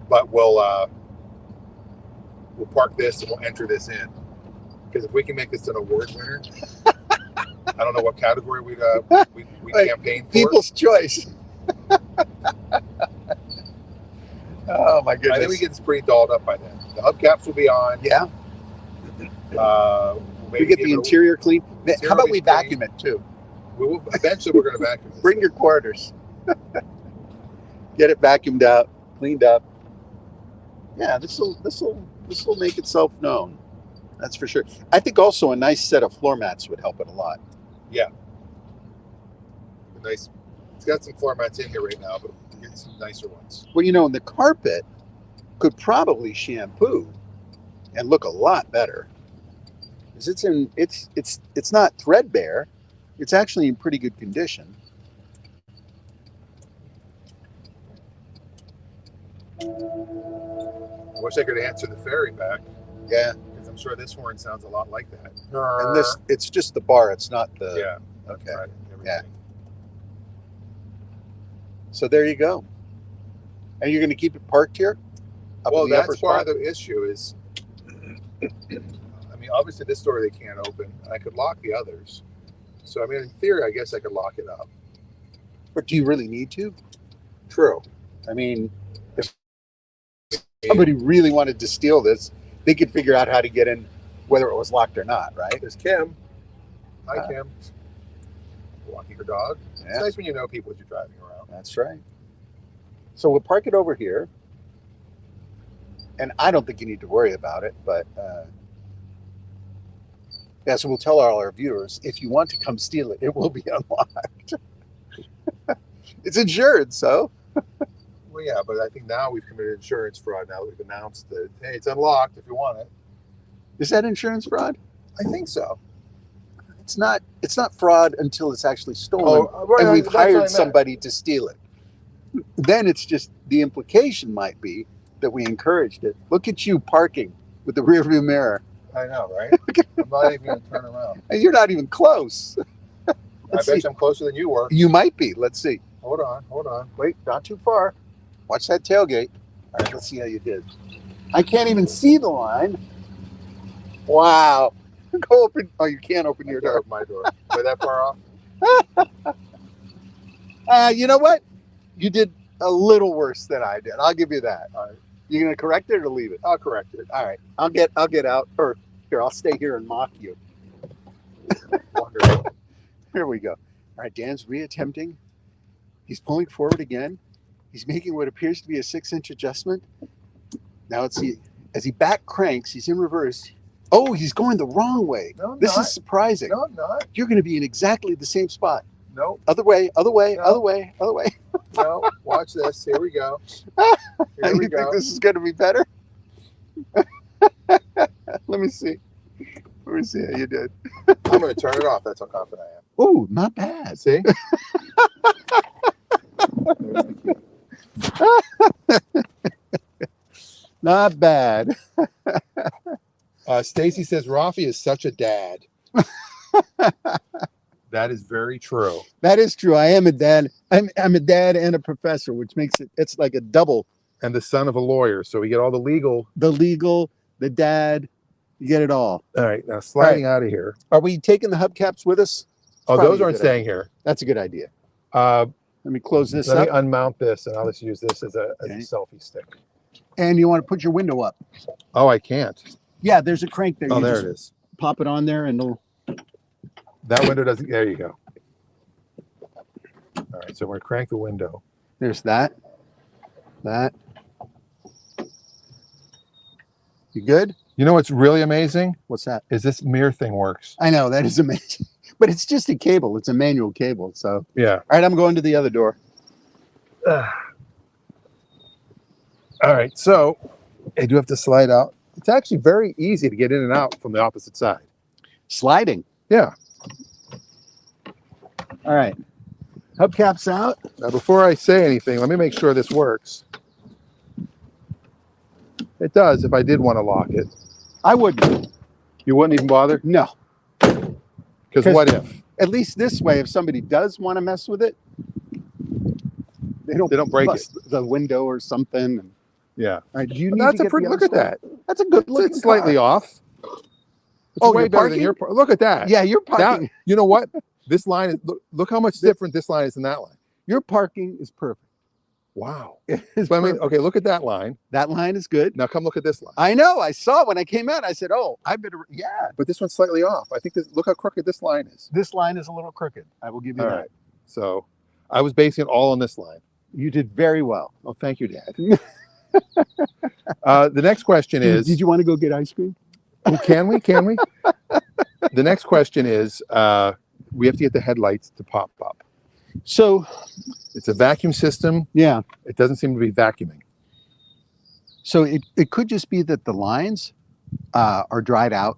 But we'll park this and we'll enter this in, because if we can make this an award winner, I don't know what category we campaign for. People's choice. Oh my goodness! I think we get this pretty dolled up by then. The hubcaps will be on. Yeah. Maybe we get the interior clean. How about we vacuum it too? We will eventually. We're going to vacuum this. Bring your quarters. Get it vacuumed out, cleaned up. Yeah, this will make itself known. That's for sure. I think also a nice set of floor mats would help it a lot. Yeah. Nice. It's got some floor mats in here right now, but we'll get some nicer ones. Well, and the carpet could probably shampoo and look a lot better. Because it's not threadbare. It's actually in pretty good condition. I wish I could answer the ferry back. Yeah. Because I'm sure this horn sounds a lot like that. And it's just the bar. It's not the. Yeah. Okay. Right, yeah. So there you go. And you're going to keep it parked here? Well, that's part of the issue is I mean, obviously this door they can't open. I could lock the others. So, I mean, in theory, I guess I could lock it up. But do you really need to? True. I mean, if somebody really wanted to steal this, they could figure out how to get in whether it was locked or not, right? There's Kim. Hi, Kim. Walking her dog. Yeah. It's nice when you know people as you're driving around. That's right. So we'll park it over here. And I don't think you need to worry about it, but yeah, so we'll tell all our viewers, if you want to come steal it, it will be unlocked. It's insured, so. Well, yeah, but I think now we've committed insurance fraud. Now that we've announced that, hey, it's unlocked if you want it. Is that insurance fraud? I think so. It's not fraud until it's actually stolen, right, and we've that's what I hired meant. somebody to steal it. Then it's just, the implication might be that we encouraged it. Look at you parking with the rear view mirror. I know, right? I'm not even going to turn around. And you're not even close. I Let's bet see. you I'm closer than you were. You might be. Let's see. Hold on. Wait, not too far. Watch that tailgate. All right, let's see how you did. I can't even see the line. Wow. Go open. Oh, you can't open your door. Open my door. Way that far off? You know what? You did a little worse than I did. I'll give you that. All right. You gonna correct it or leave it? I'll correct it. All right. I'll get out. Or here, I'll stay here and mock you. Wonderful. Here we go. All right, Dan's reattempting. He's pulling forward again. He's making what appears to be a 6-inch adjustment. Now let's see. As he back cranks, he's in reverse. Oh, he's going the wrong way. No, I'm This not. is surprising. No, I'm not. You're going to be in exactly the same spot. No, Other way, other way, No. other way, other way. no. Watch this. Here we go. You Here we think go. this is going to be better? Let me see. Let me see how you did. I'm going to turn it off. That's how confident I am. Oh, not bad. See? Not bad. Stacy says Raffi is such a dad. That is very true. That is true. I am a dad. I'm a dad and a professor, which makes it's like a double. And the son of a lawyer. So we get all the legal. The legal, the dad, you get it all. All right. Now sliding out of here. Are we taking the hubcaps with us? Oh, Probably those a aren't good staying here. That's a good idea. Let Let me close this me up. unmount this and I'll just use this as a Okay. selfie stick. And you want to put your window up. Oh, I can't. Yeah, there's a crank there. Oh, You there just it is. pop it on there and it'll. That window doesn't. There you go. All right. So we're going to crank the window. There's that. That. You good? You know what's really amazing What's that? is this mirror thing works. I know, that is amazing. But it's just a cable. It's a manual cable. So, Yeah. all right, I'm going to the other door. All right. So I do have to slide out. It's actually very easy to get in and out from the opposite side. Sliding. Yeah. All right. Hubcaps out. Now, before I say anything, let me make sure this works. It does if I did want to lock it. I wouldn't. You wouldn't even bother? No. Because what if? At least this way, if somebody does want to mess with it, they don't break bust the window or something. Yeah. All right, do you need That's to a get pretty, the look other at side? that. That's a good looking It's slightly car. off. It's Oh, way you're better than your parking? Look at that. Yeah, you're parking. That, you know what? This line is, look how much different this line is than that line. Your parking is perfect. Wow. It's But I mean, perfect. okay, look at that line. That line is good. Now come look at this line. I know. I saw it when I came out. I said, "Oh, I better." Yeah, But this one's slightly off. I think this, look how crooked this line is. this line is a little crooked. I will give you All that. right. So I was basing it all on this line. You did very well. Oh, thank you, Dad. The next question is, Did you want to go get ice cream? oh, can we? Can we? The next question is, we have to get the headlights to pop up. So, It's a vacuum system. yeah. It doesn't seem to be vacuuming. So it could just be that the lines are dried out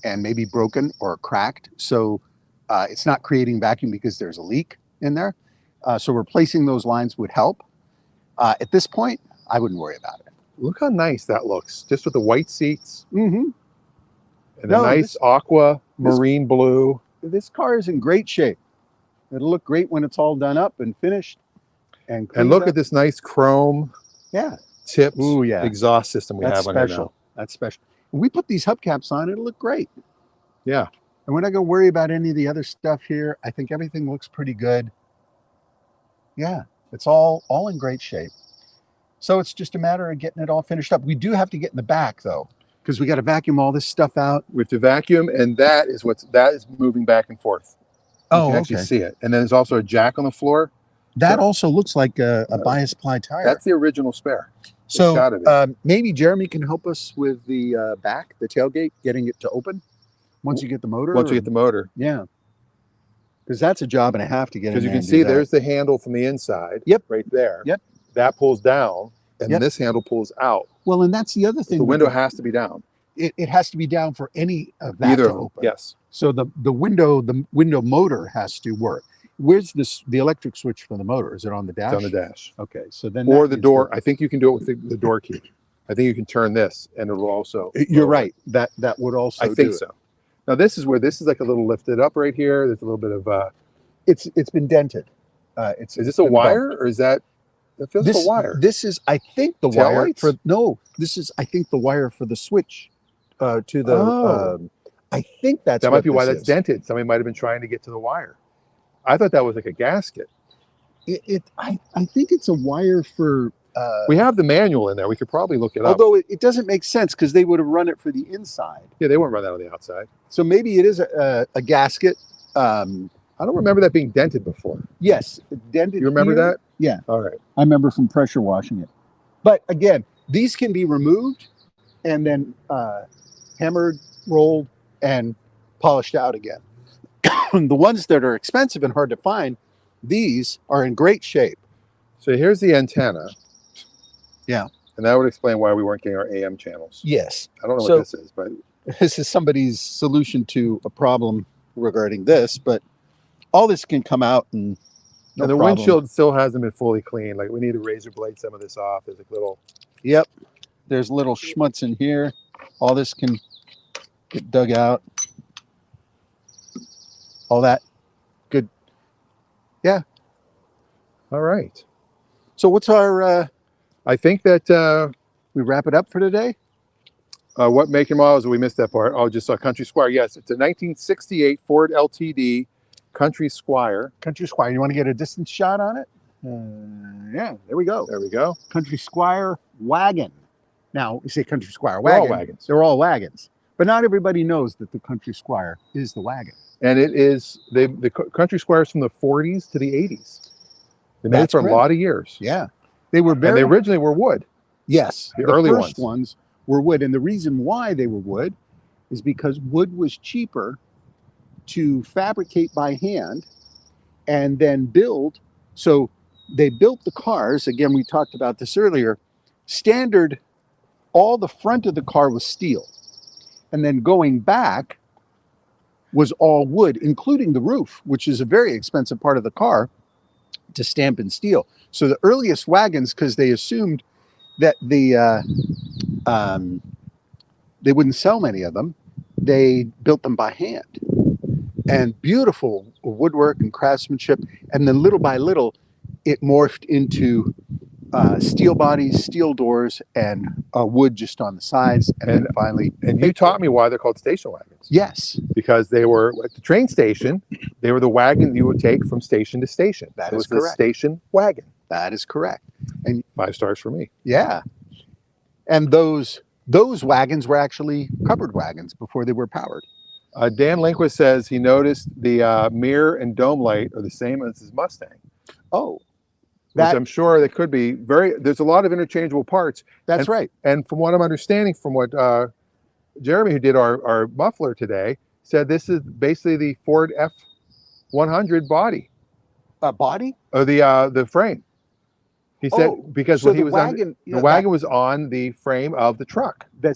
and maybe broken or cracked. So it's not creating vacuum because there's a leak in there. So replacing those lines would help. At this point, I wouldn't worry about it. Look how nice that looks, just with the white seats Mm-hmm. and No, a nice aqua this- marine blue. This car is in great shape. It'll look great when it's all done up and finished. And And look at this nice chrome yeah, tipped Ooh, yeah. exhaust system we that's have on here special. now. That's special. When we put these hubcaps on, it'll look great. Yeah. And we're not going to worry about any of the other stuff here. I think everything looks pretty good. Yeah, it's all in great shape. So it's just a matter of getting it all finished up. We do have to get in the back though, because we got to vacuum all this stuff out. We have to vacuum, and that is moving back and forth. You can actually see it. And then there's also a jack on the floor. That also looks like a bias ply tire. That's the original spare. So maybe Jeremy can help us with the back, the tailgate, getting it to open once you get the motor. Once you get the motor. Yeah. Because that's a job and a half to get in. Because you can see there's the handle from the inside. Yep. Right there. Yep. That pulls down, and this handle pulls out. Well, and that's the other thing. The window has to be down. It has to be down for any of that to open. Yes. So the window motor has to work. Where's the electric switch for the motor? Is it on the dash? It's on the dash. Okay, so then or the door. I think you can do it with the door key. I think you can turn this, and it'll also. You're right. That would also. I think so. Now this is like a little lifted up right here. There's a little bit of. It's been dented. Is this a wire or is that? That feels like a wire. This is, I think, the Tail wire lights? for This is, I think, the wire for the switch to the. Oh. I think that might be why that's dented. Somebody might have been trying to get to the wire. I thought that was like a gasket. I think it's a wire for. We have the manual in there. We could probably look it up. Although it doesn't make sense because they would have run it for the inside. Yeah, they wouldn't run that on the outside. So maybe it is a gasket. I don't remember that being dented before. Yes, dented. You remember that? Yeah. All right. I remember from pressure washing it. But again, these can be removed and then hammered, rolled, and polished out again. The ones that are expensive and hard to find, these are in great shape. So here's the antenna. Yeah. And that would explain why we weren't getting our AM channels. Yes. I don't know what this is, but this is somebody's solution to a problem regarding this, but all this can come out and no the problem. windshield still hasn't been fully cleaned. Like we need to razor blade some of this off. There's like little. Yep. There's little schmutz in here. All this can get dug out. All that. Good. Yeah. All right. So what's our I think that we wrap it up for today? What make and model is we missed that part. Oh, just a Country Squire. Yes, it's a 1968 Ford LTD Country Squire. Country Squire. You want to get a distance shot on it? Yeah, there we go. There we go. Country Squire wagon. Now, you say Country Squire They're wagon. all wagons. They're all wagons. But not everybody knows that the Country Squire is the wagon. And it is, the Country Squires from the 40s to the 80s. They made it for a lot of years. Yeah. They were And they originally were wood. Yes. The early first ones were wood. And the reason why they were wood is because wood was cheaper to fabricate by hand and then build. So they built the cars. Again, we talked about this earlier. Standard, all the front of the car was steel. And then going back was all wood, including the roof, which is a very expensive part of the car to stamp in steel. So the earliest wagons, because they assumed that they wouldn't sell many of them, they built them by hand. And beautiful woodwork and craftsmanship. And then little by little, it morphed into steel bodies, steel doors, and wood just on the sides. And then finally... And you taught me why they're called station wagons. Yes. Because they were, at the train station, they were the wagon you would take from station to station. That is is correct. The station wagon. That is correct. And 5 stars for me. yeah. And those wagons were actually covered wagons before they were powered. Dan Linquist says he noticed the mirror and dome light are the same as his Mustang. Oh, which I'm sure that could be there's a lot of interchangeable parts. That's right. And from what I'm understanding, from what Jeremy, who did our muffler today, said this is basically the Ford F-100 body. Body? Or the frame. He said because when he was wagon, the wagon was on the frame of the truck. That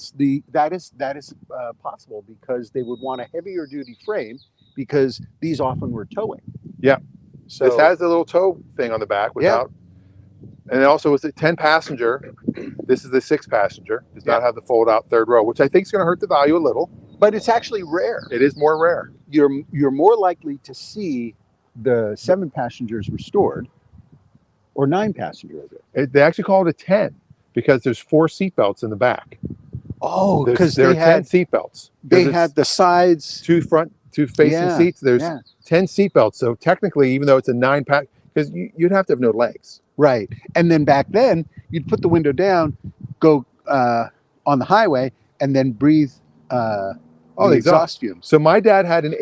is possible because they would want a heavier duty frame because these often were towing. Yeah. So this has a little tow thing on the back without, and it also was a 10 passenger. This is the 6 passenger. Does not have the fold out third row, which I think is going to hurt the value a little. But it's actually rare. It is more rare. You're more likely to see the 7 passengers restored or 9 passengers. They actually call it a 10 because there's 4 seat belts in the back. Oh, because There they are 10 had seat belts. they had the sides. two facing Yeah, seats. There's yeah. 10 seat belts. So technically, even though it's a 9-pack, because you'd have to have no legs. Right. And then back then, you'd put the window down, go on the highway, and then breathe the exhaust fumes. So my dad had an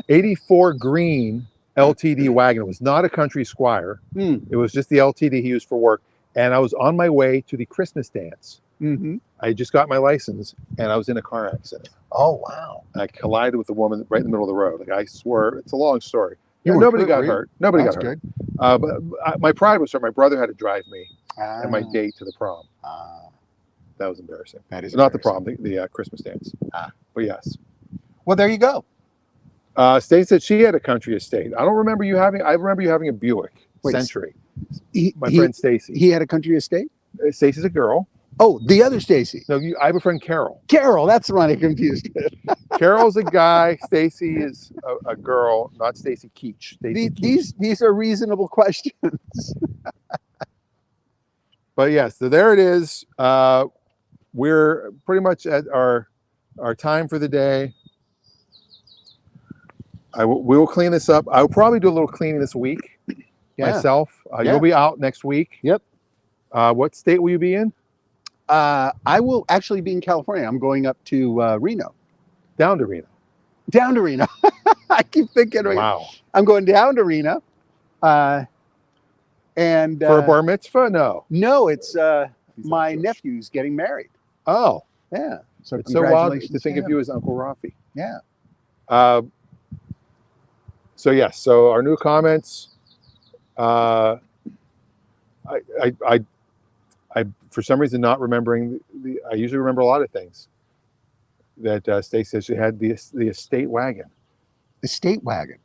84 green LTD wagon. It was not a country Squire. It was just the LTD he used for work. And I was on my way to the Christmas dance. I just got my license, and I was in a car accident. Oh, wow. I collided with a woman right in the middle of the road. Like, I swear, it's a long story. You Nobody weren't got hurt. Nobody That's got hurt. good. But my pride was hurt. My brother had to drive me and my date to the prom. That was embarrassing. That is not the prom, the Christmas dance. But yes. Well, there you go. Stacy said she had a country estate. I don't remember you having. I remember you having a Buick Century. My friend Stacy. He had a country estate. Stacy's a girl. Oh, the other Stacy. No, I have a friend Carol. Carol, that's the one I confused with. Carol's a guy. Stacy is a girl, not Stacy Keach. These are reasonable questions. But yes, so there it is. We're pretty much at our time for the day. We will clean this up. I'll probably do a little cleaning this week myself. You'll be out next week. Yep. What state will you be in? I will actually be in California. I'm going up to Reno. Down to Reno. Down to Reno. I keep thinking. Wow. I'm going down to Reno. And for a bar mitzvah? No. No, it's my nephew's getting married. Oh. Yeah. So it's so wild to think of you as Uncle Raffi. Yeah. So yes. So our new comments. I for some reason not remembering I usually remember a lot of things. That Stacy said she had the estate wagon. Estate wagon.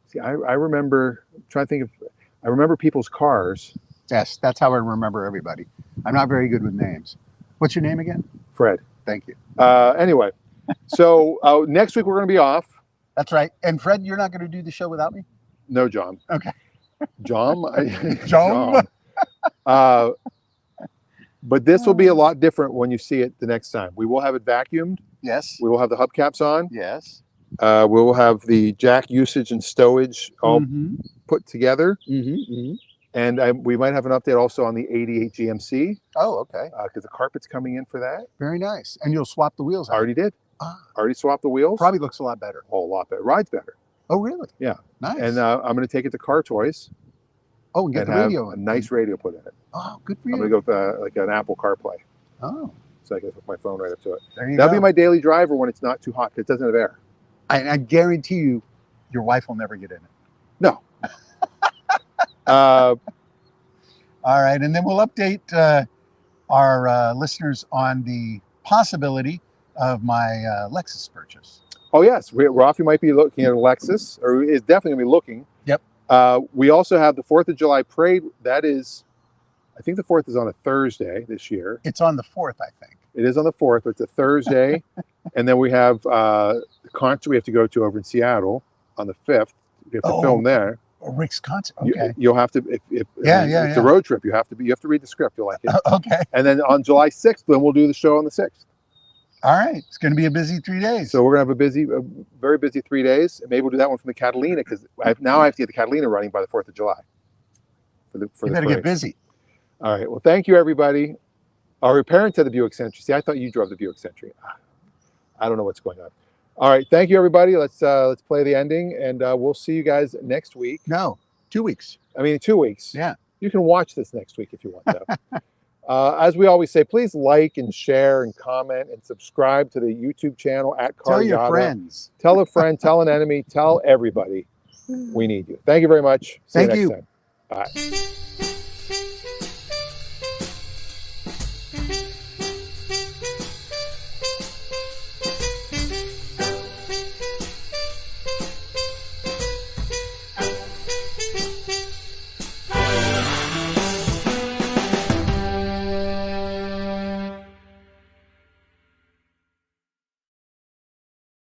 See, I remember trying to think of. I remember people's cars. Yes, that's how I remember everybody. I'm not very good with names. What's your name again? Fred. Thank you. Anyway, so next week we're going to be off. That's right. And Fred, you're not going to do the show without me? No, John. Okay. John? John? But this will be a lot different when you see it the next time. We will have it vacuumed. Yes. We will have the hubcaps on. Yes. We will have the jack usage and stowage all put together. And we might have an update also on the 88 GMC. Oh, okay. Because the carpet's coming in for that. Very nice. And you'll swap the wheels out. Already did. Already swapped the wheels. Probably looks a lot better. Oh, a lot better. Rides better. Oh, really? Yeah. Nice. And I'm going to take it to Car Toys. Oh, and get the radio. A nice radio put in it. Oh, good for you. I'm going to go with like an Apple CarPlay. Oh. So I can hook my phone right up to it. That'll be my daily driver when it's not too hot because it doesn't have air. I guarantee you, your wife will never get in it. No. All right. And then we'll update our listeners on the possibility of my Lexus purchase. Oh, yes. Raffi might be looking at a Lexus, or is definitely going to be looking. Yep. We also have the 4th of July parade. That is, I think the 4th is on a Thursday this year. It's on the 4th, I think. It is on the 4th, but it's a Thursday. And then we have the concert we have to go to over in Seattle on the 5th. We have to film there. Rick's concert. Okay. You'll have to, if it's a road trip, you have to read the script. You'll like it. Okay. And then on July 6th, then we'll do the show on the 6th. All right. It's going to be a busy 3 days. So we're going to have a very busy 3 days. And maybe we'll do that one from the Catalina because now I have to get the Catalina running by the 4th of July. You better get busy. All right. Well, thank you, everybody. Our parents had the Buick Century. See, I thought you drove the Buick Century. I don't know what's going on. All right. Thank you, everybody. Let's play the ending, and we'll see you guys next week. No, 2 weeks. I mean, 2 weeks. Yeah. You can watch this next week if you want to. As we always say, please like and share and comment and subscribe to the YouTube channel at CarYada. Tell your friends. Tell a friend, tell an enemy, tell everybody we need you. Thank you very much. See you next time. Bye.